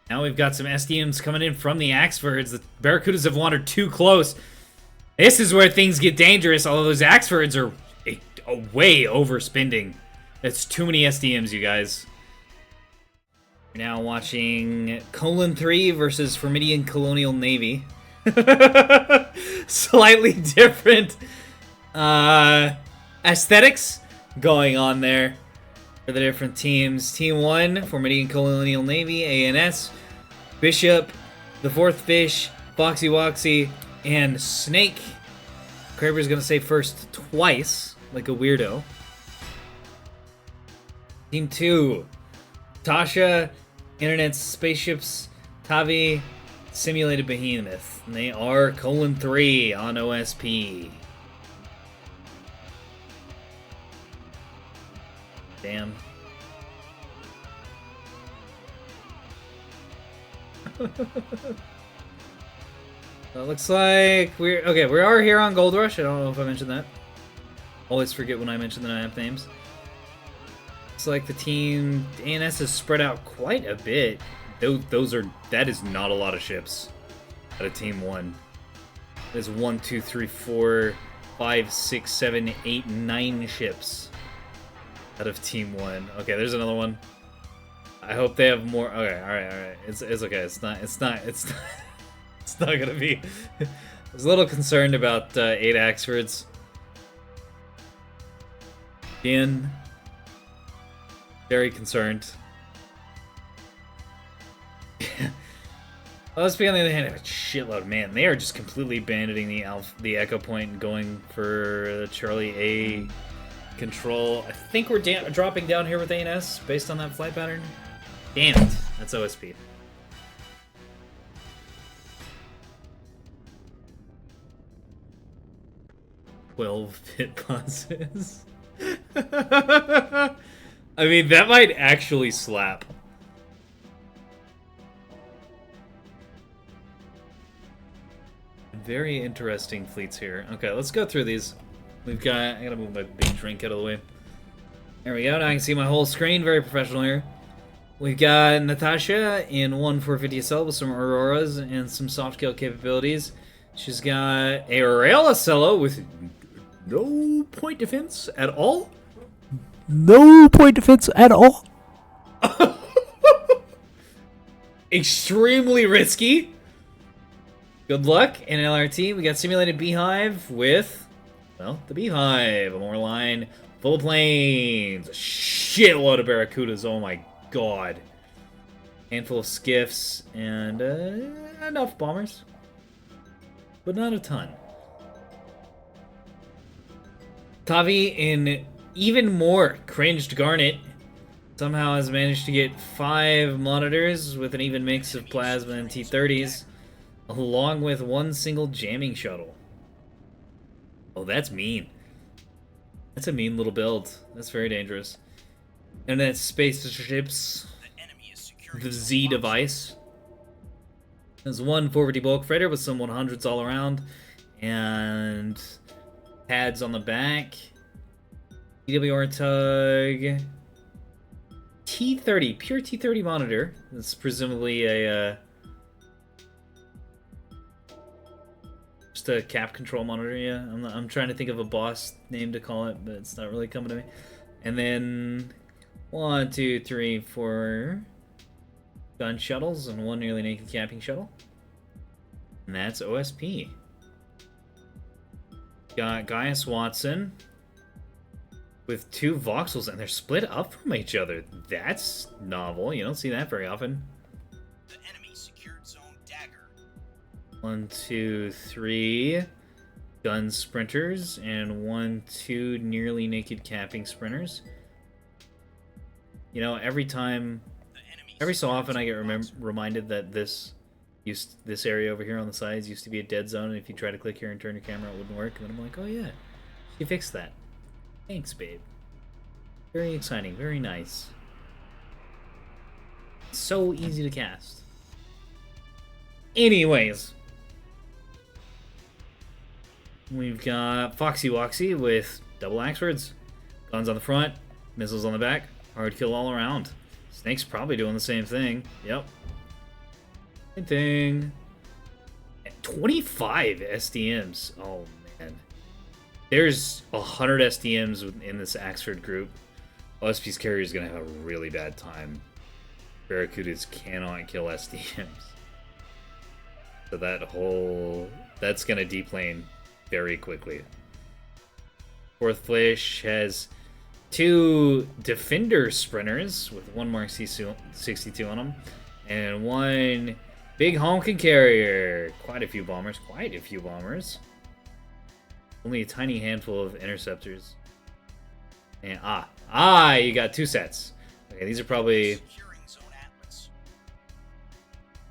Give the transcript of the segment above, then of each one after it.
Now we've got some SDMs coming in from the Axefords. The Barracudas have wandered too close. This is where things get dangerous, although those Axefords are way overspending. That's too many SDMs, you guys. We're now watching Colon 3 versus Formidan Colonial Navy. Slightly different aesthetics going on there for the different teams. Team 1, Formidan Colonial Navy, ANS, Bishop, the 4th Fish, Foxy Woxy, and Snake. Kraber's gonna say first twice, like a weirdo. Team 2, Tasha, Internet Spaceships, Tavi, Simulated Behemoth. And they are Colon 3 on OSP. Damn. So it looks like we are here on Gold Rush. I don't know if I mentioned that. Always forget when I mention the map names. Looks like the team ANS is spread out quite a bit. That is not a lot of ships out of Team 1. There's 1, 2, 3, 4, 5, 6, 7, 8, 9 ships out of Team 1. Okay, there's another one. I hope they have more. Okay, all right. It's okay. It's not gonna be. I was a little concerned about 8 Axefords. Again, very concerned. OSP on the other hand, have a shitload. Man, they are just completely abandoning the Echo Point and going for the Charlie A control. I think we're dropping down here with ANS based on that flight pattern. Damn it. That's OSP. "12-bit pauses." I mean, that might actually slap. Very interesting fleets here. Okay, let's go through these. I gotta move my big drink out of the way. There we go. Now I can see my whole screen. Very professional here. We've got Natasha in 1 450 SL with some Auroras and some soft kill capabilities. She's got a Rail Cello with no point defense at all. No point defense at all. Extremely risky. Good luck. In LRT, we got Simulated Beehive with, well, the Beehive. A more line full of planes. A shitload of Barracudas. Oh my god. Handful of skiffs and enough bombers. But not a ton. Tavi in even more cringed Garnet somehow has managed to get 5 monitors with an even mix of plasma and T-30s, along with 1 single jamming shuttle. Oh, that's mean. That's a mean little build. That's very dangerous. And then spaceships, the Z device. There's 1 450 bulk freighter with some 100s all around, and pads on the back. DWR tug. T-30, pure T-30 monitor. That's presumably a just a cap control monitor. Yeah, I'm trying to think of a boss name to call it, but it's not really coming to me. And then 1, 2, 3, 4 gun shuttles and 1 nearly naked capping shuttle. And that's OSP. Got Gaius Watson with 2 voxels, and they're split up from each other. That's novel. You don't see that very often. The enemy secured zone dagger. 1, 2, 3 gun sprinters and 1, 2 nearly naked capping sprinters. You know, every so often I get reminded that this area over here on the sides used to be a dead zone, and if you try to click here and turn your camera, it wouldn't work. And then I'm like, oh yeah, she fixed that. Thanks, babe. Very exciting, very nice. So easy to cast. Anyways, we've got Foxy Woxy with double Axefords. Guns on the front, missiles on the back, hard kill all around. Snake's probably doing the same thing. Yep. Thing. 25 SDMs. Oh man. There's 100 SDMs in this Axford group. OSP's carrier is gonna have a really bad time. Barracudas cannot kill SDMs. So that's gonna deplane very quickly. Fourth Flash has 2 Defender Sprinters with 1 Mark C62 on them, and 1 Big Honkin' Carrier. Quite a few bombers. Only a tiny handful of interceptors. And you got 2 sets. Okay, these are probably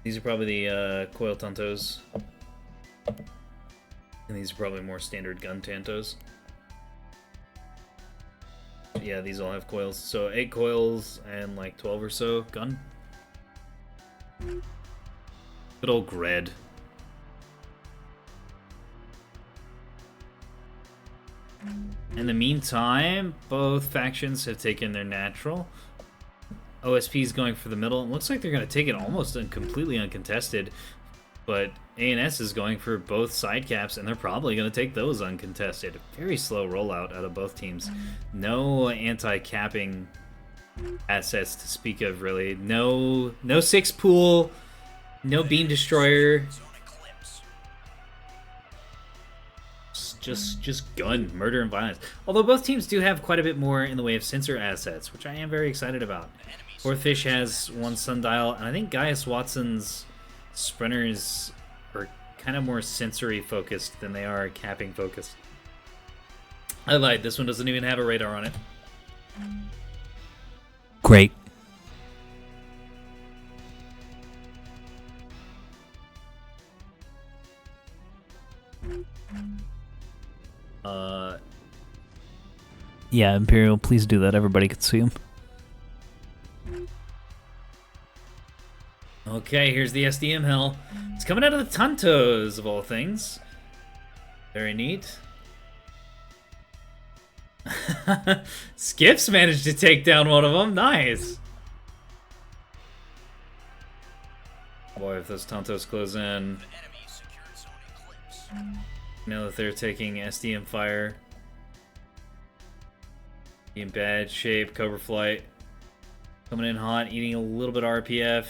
the coil Tantos. And these are probably more standard gun Tantos. Yeah, these all have coils. So 8 coils and like 12 or so gun. Good old Gred. In the meantime, both factions have taken their natural. OSP is going for the middle. It looks like they're going to take it almost completely uncontested. But ANS is going for both side caps, and they're probably going to take those uncontested. Very slow rollout out of both teams. No anti-capping assets to speak of, really. No 6 pool. No beam destroyer. Just gun, murder, and violence. Although both teams do have quite a bit more in the way of sensor assets, which I am very excited about. Fourth Fish has 1 sundial, and I think Gaius Watson's sprinters are kind of more sensory focused than they are capping focused. I lied, this one doesn't even have a radar on it. Great. Yeah, Imperial, please do that. Everybody can see him. Okay, here's the SDM hell. It's coming out of the Tantos, of all things. Very neat. Skips managed to take down one of them. Nice. Boy, if those Tantos close in. Now that they're taking SDM fire. In bad shape, Cobra Flight. Coming in hot, eating a little bit of RPF.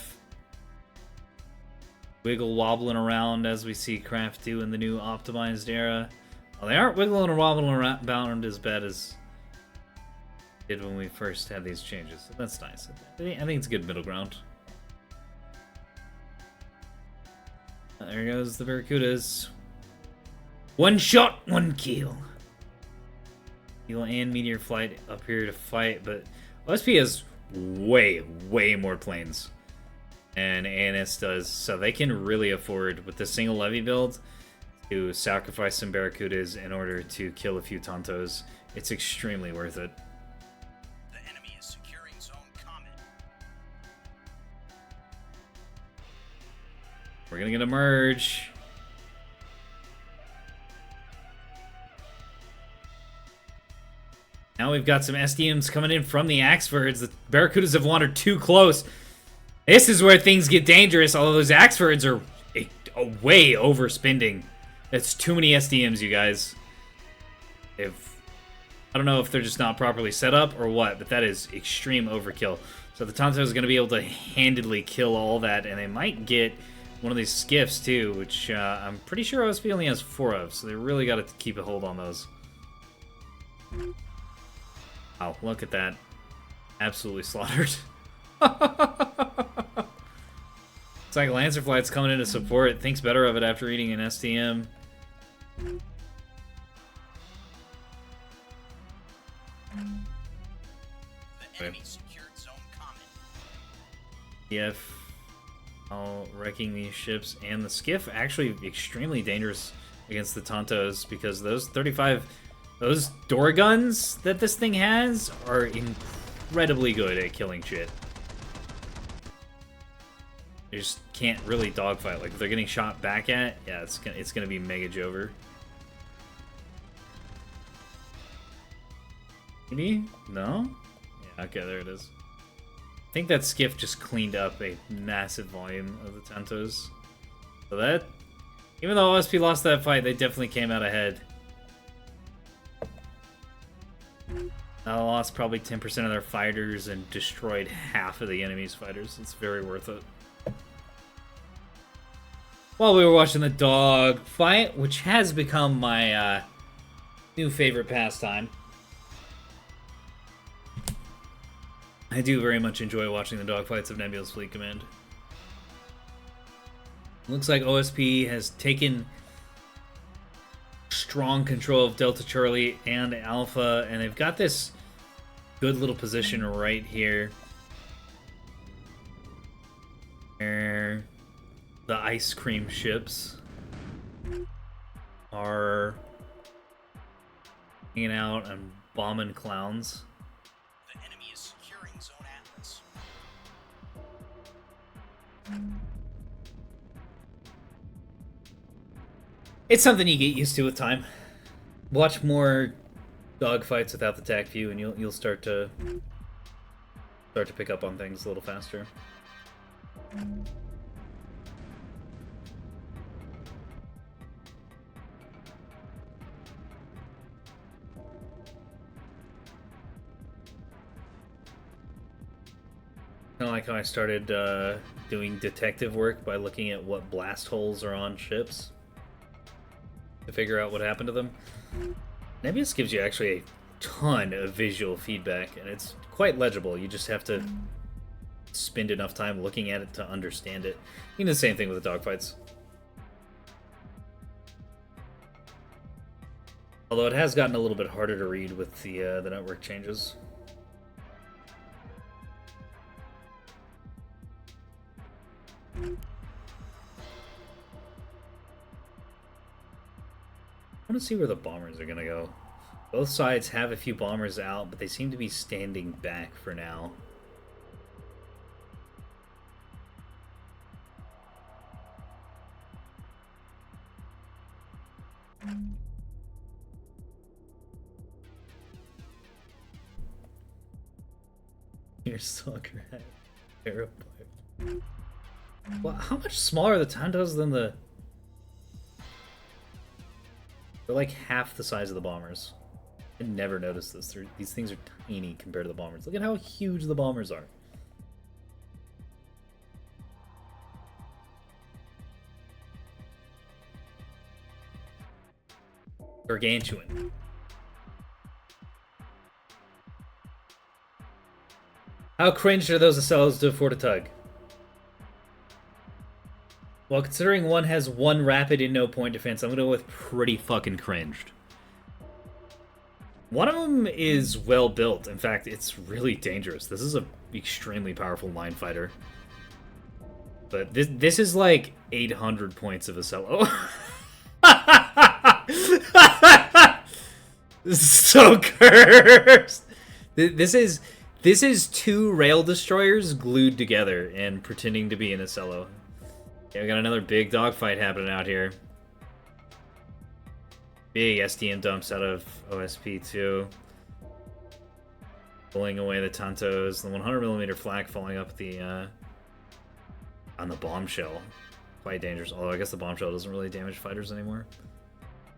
Wiggle wobbling around as we see Kraft do in the new optimized era. Well, they aren't wiggling and wobbling around as bad as did when we first had these changes. So that's nice. I think it's a good middle ground. There goes the Barracudas. 1 shot, 1 kill. Heal and Meteor Flight up here to fight, but OSP has way more planes and ANS does, so they can really afford, with the single levy build, to sacrifice some Barracudas in order to kill a few Tantos. It's extremely worth it. The enemy is securing zone comment. We're gonna get a merge. Now we've got some SDMs coming in from the Axfords. The Barracudas have wandered too close. This is where things get dangerous, although those Axfords are way overspending. That's too many SDMs, you guys. I don't know if they're just not properly set up or what, but that is extreme overkill. So the Tonto is going to be able to handedly kill all that, and they might get one of these skiffs too, which I'm pretty sure OSP only has 4 of, so they really got to keep a hold on those. Wow, look at that. Absolutely slaughtered. It's like Lancer Flight's coming in to support. Thinks better of it after eating an STM. The enemy secured zone comment. Skiff. All wrecking these ships. And the Skiff actually extremely dangerous against the Tontos because those 35... Those door guns that this thing has are incredibly good at killing shit. You just can't really dogfight. Like if they're getting shot back at, yeah, it's gonna be mega Jover. Maybe? No? Yeah, okay, there it is. think that skiff just cleaned up a massive volume of the Tantos. So that, even though OSP lost that fight, they definitely came out ahead. Now lost probably 10% of their fighters and destroyed half of the enemy's fighters. It's very worth it. While we were watching the dog fight, which has become my new favorite pastime. I do very much enjoy watching the dogfights of Nebulous Fleet Command. Looks like OSP has taken strong control of Delta Charlie and Alpha, and they've got this good little position right here. Where the ice cream ships are hanging out and bombing clowns. The enemy is securing Zone Atlas. It's something you get used to with time. Watch more dogfights without the TAC view, and you'll start to pick up on things a little faster. Kind of like how I started doing detective work by looking at what blast holes are on ships to figure out what happened to them. Nebulous gives you actually a ton of visual feedback, and it's quite legible. You just have to spend enough time looking at it to understand it. You can do the same thing with the dogfights. Although it has gotten a little bit harder to read with the network changes. I want to see where the bombers are going to go. Both sides have a few bombers out, but they seem to be standing back for now. Your sucker hat. Aeroplane. Well, how much smaller are the Tantos than the... They're like half the size of the bombers. I never noticed this. These things are tiny compared to the bombers. Look at how huge the bombers are. Gargantuan. How cringed are those Acellos to afford a tug? Well, considering one has one rapid and no point defense, I'm going to go with pretty fucking cringed. One of them is well built. In fact, it's really dangerous. This is an extremely powerful line fighter. But this is like 800 points of Acello. This is so cursed. This is two rail destroyers glued together and pretending to be an Acello. Yeah, we got another big dogfight happening out here. Big SDM dumps out of OSP too. Pulling away the Tantos. The 100mm flak falling up the on the bombshell. Quite dangerous. Although I guess the bombshell doesn't really damage fighters anymore.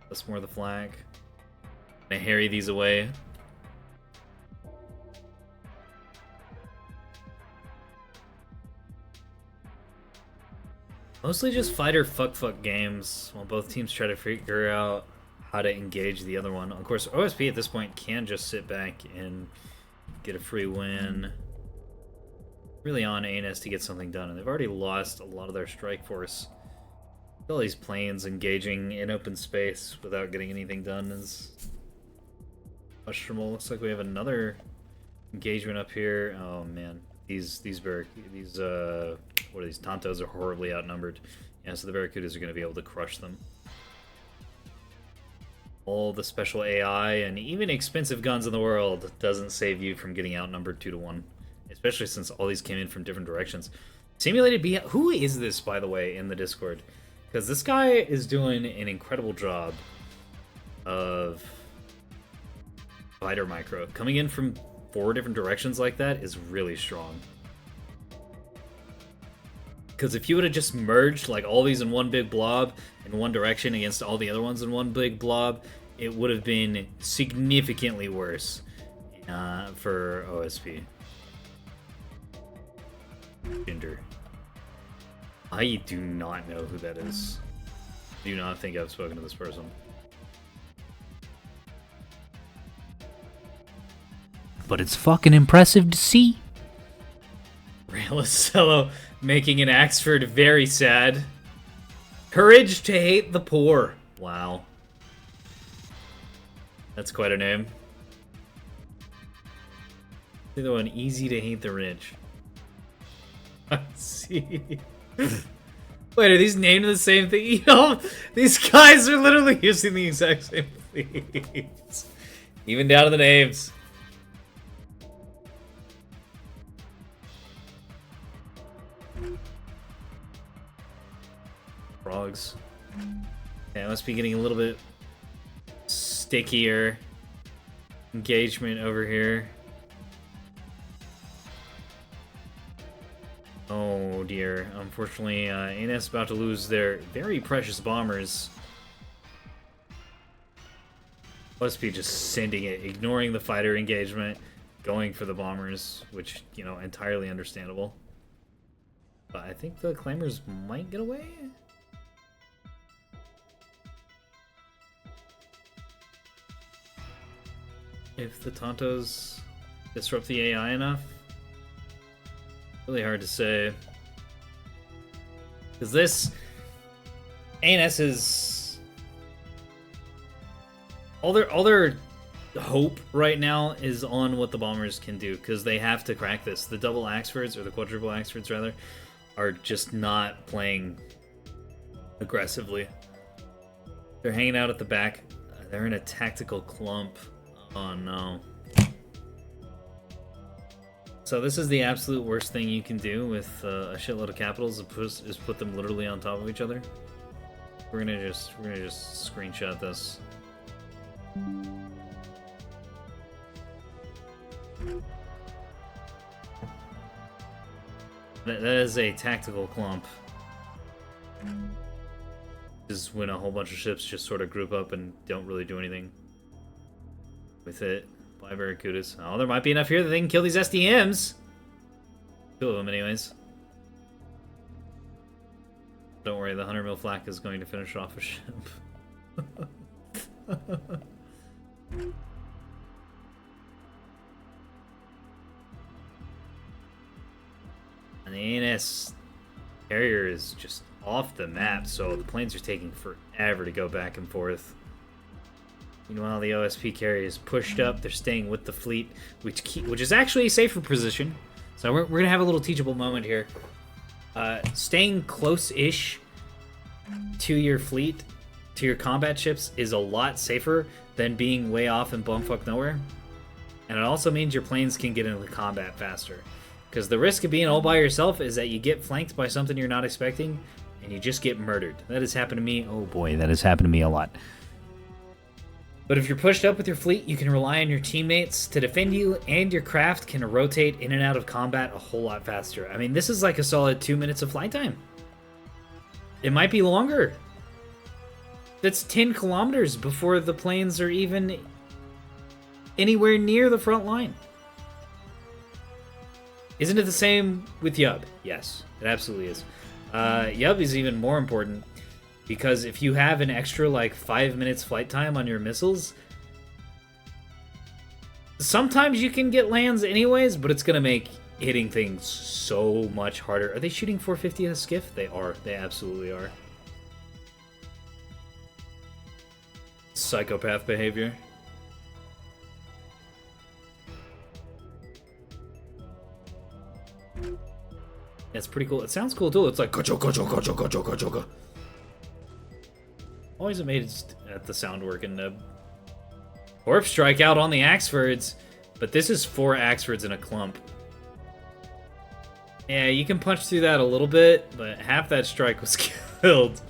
That's more the flak. Gonna harry these away. Mostly just fighter fuck games while both teams try to figure out how to engage the other one. Of course, OSP at this point can just sit back and get a free win. Really on ANS to get something done, and they've already lost a lot of their strike force. All these planes engaging in open space without getting anything done is questionable. Looks like we have another engagement up here. Oh man, these what are these? Tantos are horribly outnumbered. Yeah, so the Barracudas are going to be able to crush them. All the special AI and even expensive guns in the world doesn't save you from getting outnumbered 2-1. Especially since all these came in from different directions. Simulated B... Who is this, by the way, in the Discord? Because this guy is doing an incredible job of fighter micro. Coming in from 4 different directions like that is really strong. Because if you would have just merged like all these in one big blob in one direction against all the other ones in one big blob, it would have been significantly worse for OSP. Ginger. I do not know who that is. Do not think I've spoken to this person. But it's fucking impressive to see. Raylacello making an Axford very sad. Courage to hate the poor. Wow. That's quite a name. The other one, easy to hate the rich. Let's see. Wait, are these named the same thing? You know, these guys are literally using the exact same things. Even down to the names. Frogs. Yeah, it must be getting a little bit stickier engagement over here. Oh dear. Unfortunately, ANS is about to lose their very precious bombers. Must be just sending it, ignoring the fighter engagement, going for the bombers, which, you know, entirely understandable. But I think the claimers might get away. If the Tontos disrupt the AI enough. Really hard to say. Because this ANS is all their hope right now is on what the bombers can do, because they have to crack this. The double Axfords, or the quadruple Axfords rather, are just not playing aggressively. They're hanging out at the back. They're in a tactical clump. Oh no. So this is the absolute worst thing you can do with a shitload of capitals, is put them literally on top of each other. We're gonna just screenshot this. That is a tactical clump. This is when a whole bunch of ships just sort of group up and don't really do anything with it. Fly Barracudas. Oh, there might be enough here that they can kill these SDMs. 2 of them, anyways. Don't worry, the 100 mil flak is going to finish off a ship. And the ANS carrier is just off the map, so the planes are taking forever to go back and forth. Meanwhile, the OSP carrier is pushed up. They're staying with the fleet, which is actually a safer position. So we're going to have a little teachable moment here. Staying close-ish to your fleet, to your combat ships, is a lot safer than being way off in bumfuck nowhere. And it also means your planes can get into combat faster. Because the risk of being all by yourself is that you get flanked by something you're not expecting, and you just get murdered. That has happened to me. Oh boy, that has happened to me a lot. But if you're pushed up with your fleet, you can rely on your teammates to defend you, and your craft can rotate in and out of combat a whole lot faster. I mean, this is like a solid 2 minutes of flight time. It might be longer. That's 10 kilometers before the planes are even anywhere near the front line. Isn't it the same with Yub? Yes, it absolutely is. Yub is even more important. Because if you have an extra, like, 5 minutes flight time on your missiles, sometimes you can get lands anyways, but it's going to make hitting things so much harder. Are they shooting 450 at a skiff? They are. They absolutely are. Psychopath behavior. It's pretty cool. It sounds cool, too. It's like, ka-choka. Always amazed at the sound work in Neb. Warp strike out on the Axfords, but this is 4 Axfords in a clump. Yeah, you can punch through that a little bit, but half that strike was killed.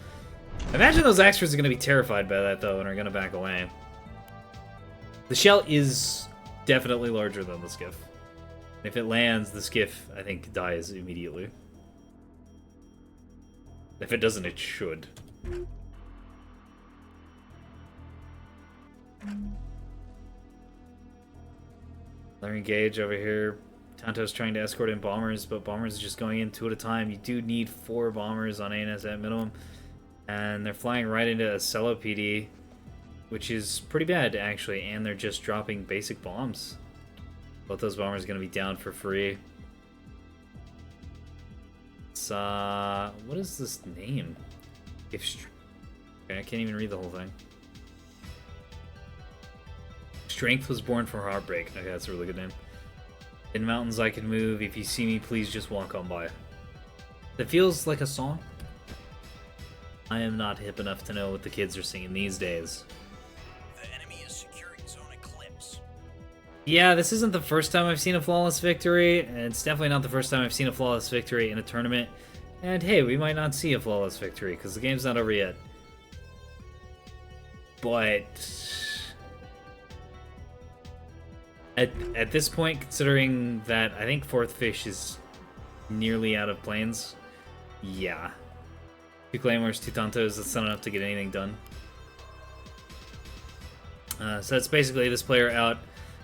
Imagine those Axfords are going to be terrified by that, though, and are going to back away. The shell is definitely larger than the skiff. If it lands, the skiff, I think, dies immediately. If it doesn't, it should. They're engaged over here. Tanto's trying to escort in bombers, but bombers are just going in 2 at a time. You do need 4 bombers on ANS at minimum. And they're flying right into a Cello PD, which is pretty bad, actually. And they're just dropping basic bombs. Both those bombers are going to be down for free. It's, what is this name? Okay, I can't even read the whole thing. Strength was born from heartbreak. Okay, that's a really good name. In mountains I can move. If you see me, please just walk on by. That feels like a song. I am not hip enough to know what the kids are singing these days. The enemy is securing zone eclipse. Yeah, this isn't the first time I've seen a flawless victory, and it's definitely not the first time I've seen a flawless victory in a tournament. And hey, we might not see a flawless victory, because the game's not over yet. But at this point, considering that I think 4th fish is nearly out of planes, yeah. 2 claymores, 2 tantos, that's not enough to get anything done. So that's basically this player out.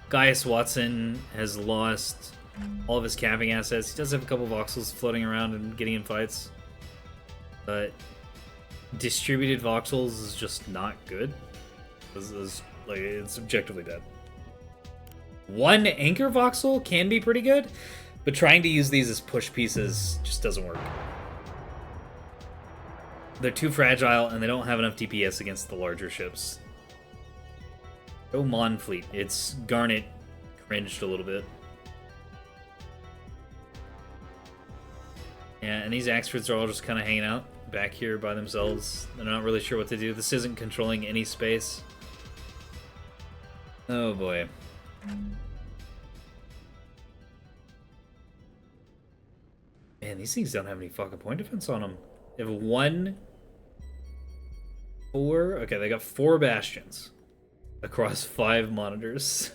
Gaius Watson has lost all of his capping assets. He does have a couple voxels floating around and getting in fights. But distributed voxels is just not good. It's objectively bad. 1 anchor voxel can be pretty good, but trying to use these as push pieces just doesn't work. They're too fragile, and they don't have enough DPS against the larger ships. Go Mon Fleet. It's Garnet cringed a little bit. Yeah, and these Axfords are all just kind of hanging out back here by themselves. They're not really sure what to do. This isn't controlling any space. Oh boy. Man, these things don't have any fucking point defense on them. They have 1, 4... Okay, they got 4 bastions across 5 monitors.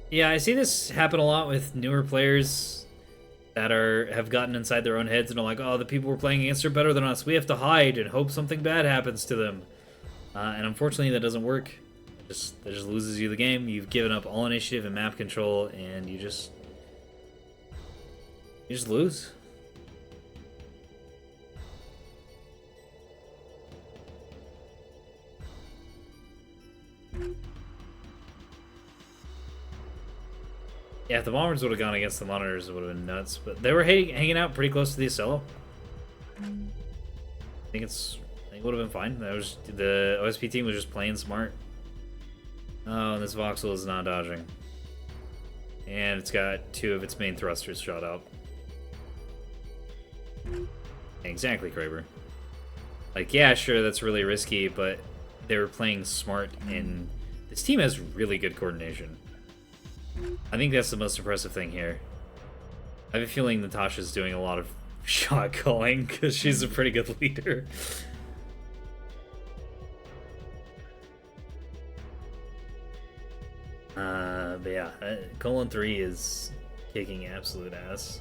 Yeah, I see this happen a lot with newer players that have gotten inside their own heads and are like, oh, the people we're playing against are better than us. We have to hide and hope something bad happens to them. And unfortunately, that doesn't work. That just loses you the game. You've given up all initiative and map control, and you just lose. Yeah, if the bombers would have gone against the monitors, it would have been nuts. But they were hanging out pretty close to the Ocello. I think it would have been fine. That was the OSP team was just playing smart. Oh, and this voxel is not dodging, and it's got 2 of its main thrusters shot out. Exactly, Kraber. Like, yeah, sure, that's really risky, but they were playing smart, and this team has really good coordination. I think that's the most impressive thing here. I have a feeling Natasha's doing a lot of shot calling, because she's a pretty good leader. But yeah, Colon 3 is kicking absolute ass.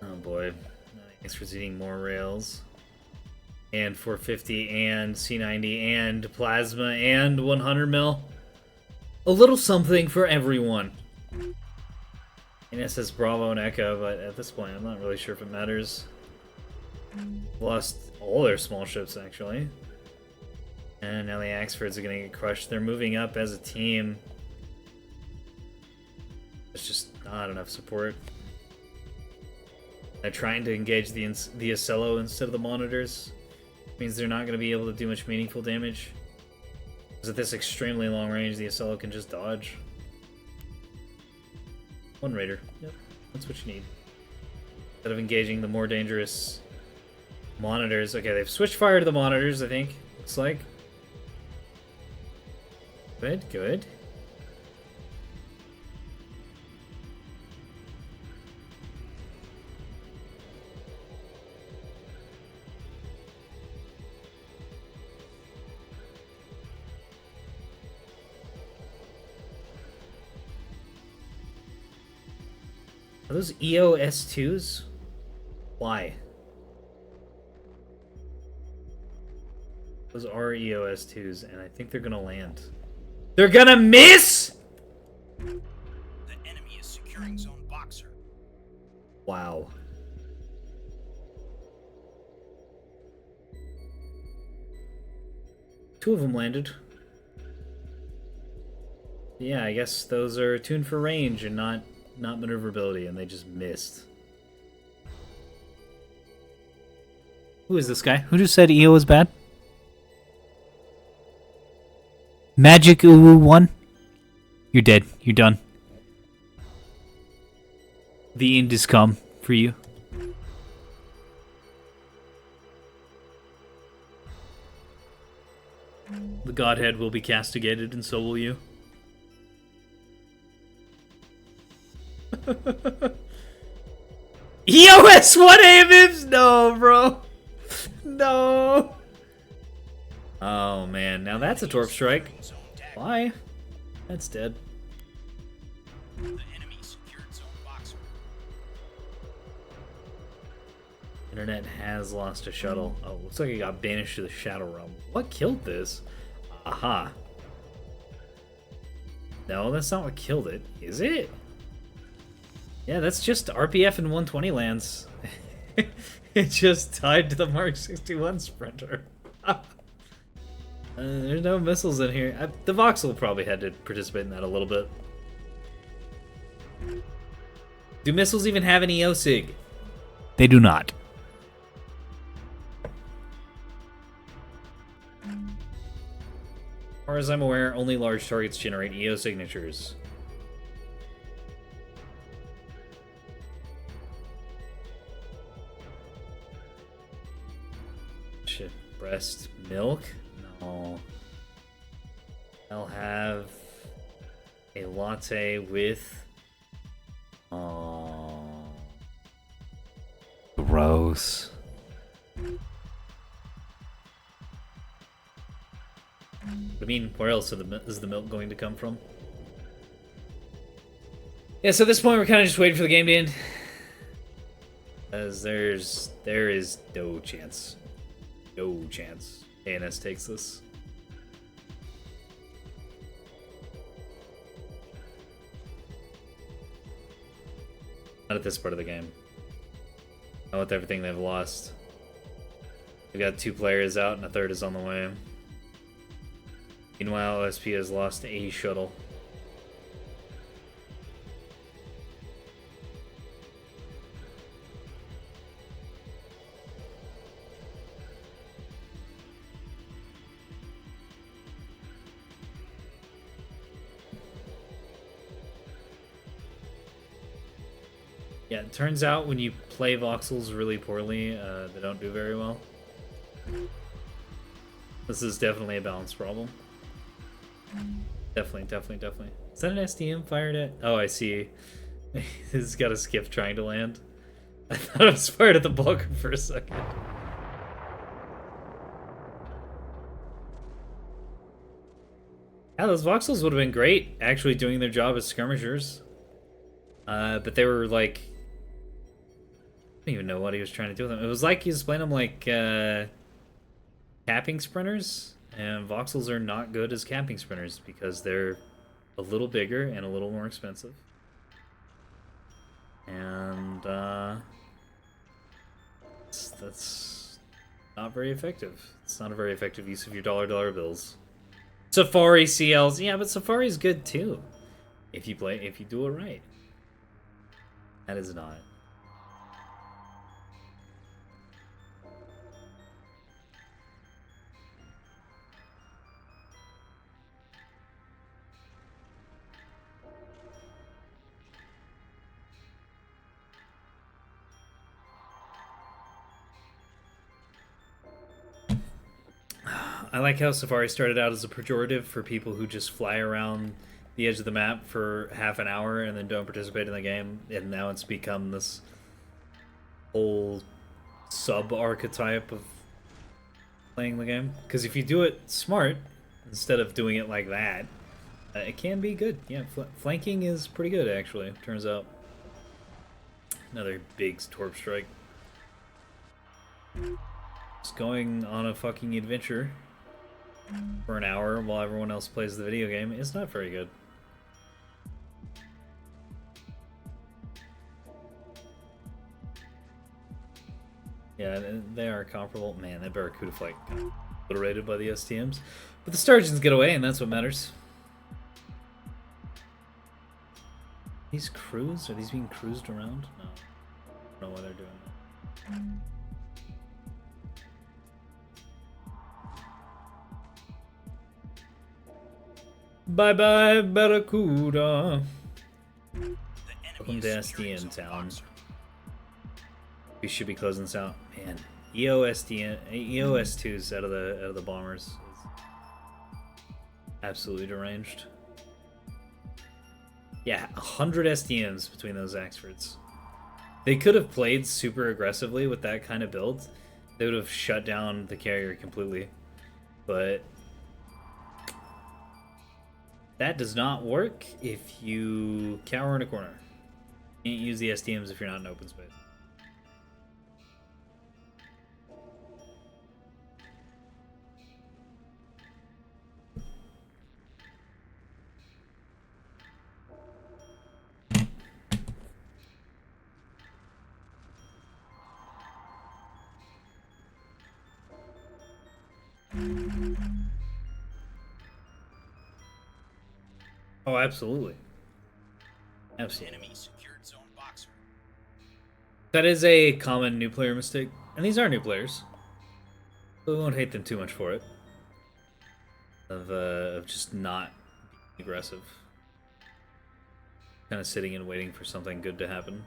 Oh boy. Thanks for eating more rails. And 450 and C90 and plasma and 100 mil. A little something for everyone. And it says Bravo and Echo, but at this point I'm not really sure if it matters. Lost all their small ships actually. And now the Axfords are gonna get crushed. They're moving up as a team. There's just not enough support. They're trying to engage the Ocello instead of the monitors. Means they're not going to be able to do much meaningful damage. Because at this extremely long range, the Ocello can just dodge. 1 Raider. Yep, that's what you need. Instead of engaging the more dangerous monitors. Okay, they've switched fire to the monitors, I think. Looks like. Good, good. Are those EOS2s? Why? Those are EOS2s, and I think they're gonna land. They're gonna miss?! The enemy is securing Zone Boxer. Wow. Two of them landed. Yeah, I guess those are tuned for range and not maneuverability, and they just missed. Who is this guy? Who just said EO was bad? Magic Uwu 1? You're dead. You're done. The end is come for you. The Godhead will be castigated, and so will you. EOS 1 AMMs? No, bro. No. Oh, man. Now that's a Torp Strike. Why? That's dead. The enemy secured Zone Boxer. Internet has lost a shuttle. Oh, looks like it got banished to the Shadow Realm. What killed this? Aha. No, that's not what killed it. Is it? Yeah, that's just RPF and 120 lands. It just tied to the Mark 61 Sprinter. There's no missiles in here. The Voxel probably had to participate in that a little bit. Do missiles even have an EO-SIG? They do not. As far as I'm aware, only large targets generate EO signatures. Shit, breast milk? No. I'll have a latte with... Gross. I mean, where else is the milk going to come from? Yeah, so at this point we're kind of just waiting for the game to end. As there is no chance. No chance ANS takes this. Not at this part of the game. Not with everything they've lost. We got 2 players out and a third is on the way. Meanwhile, OSP has lost a shuttle. Yeah, it turns out when you play voxels really poorly, they don't do very well. This is definitely a balance problem. Definitely. Is that an SDM fired at? Oh, I see. He's got a skiff trying to land. I thought it was fired at the bunker for a second. Yeah, those voxels would have been great, actually doing their job as skirmishers. But they were like... I don't even know what he was trying to do with them. It was like he was playing them like capping sprinters. And voxels are not good as camping sprinters because they're a little bigger and a little more expensive. And that's not very effective. It's not a very effective use of your dollar bills. Safari CLs, yeah, but Safari's good too. If you do it right. That is not. I like how Safari started out as a pejorative for people who just fly around the edge of the map for half an hour and then don't participate in the game, and now it's become this whole sub-archetype of playing the game. Because if you do it smart, instead of doing it like that, it can be good. Yeah, flanking is pretty good, actually, turns out. Another big Torp strike. Just going on a fucking adventure for an hour while everyone else plays the video game is not very good. Yeah, they are comparable. Man, that Barracuda flight got obliterated by the STMs. But the Sturgeons get away, and that's what matters. These crews? Are these being cruised around? No. I don't know why they're doing that. Bye-bye, Barracuda. Welcome to SDN Town. We should be closing this out. Man, EOS2's out of the bombers is absolutely deranged. Yeah, 100 SDMs between those Axfords. They could have played super aggressively with that kind of build. They would have shut down the carrier completely. But that does not work if you cower in a corner. You can't use the SDMs if you're not in open space. Oh, absolutely. Absolutely. Enemy secured zone boxer. That is a common new player mistake. And these are new players. So we won't hate them too much for it. Of just not being aggressive. Kind of sitting and waiting for something good to happen.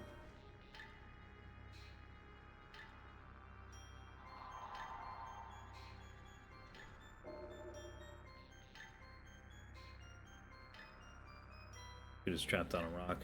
He was trapped on a rock.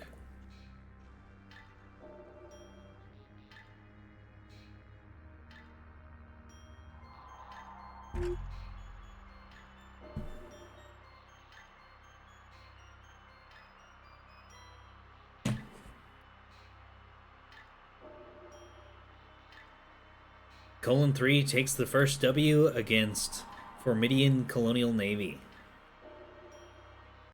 Colon 3 takes the first W against Formidan Colonial Navy.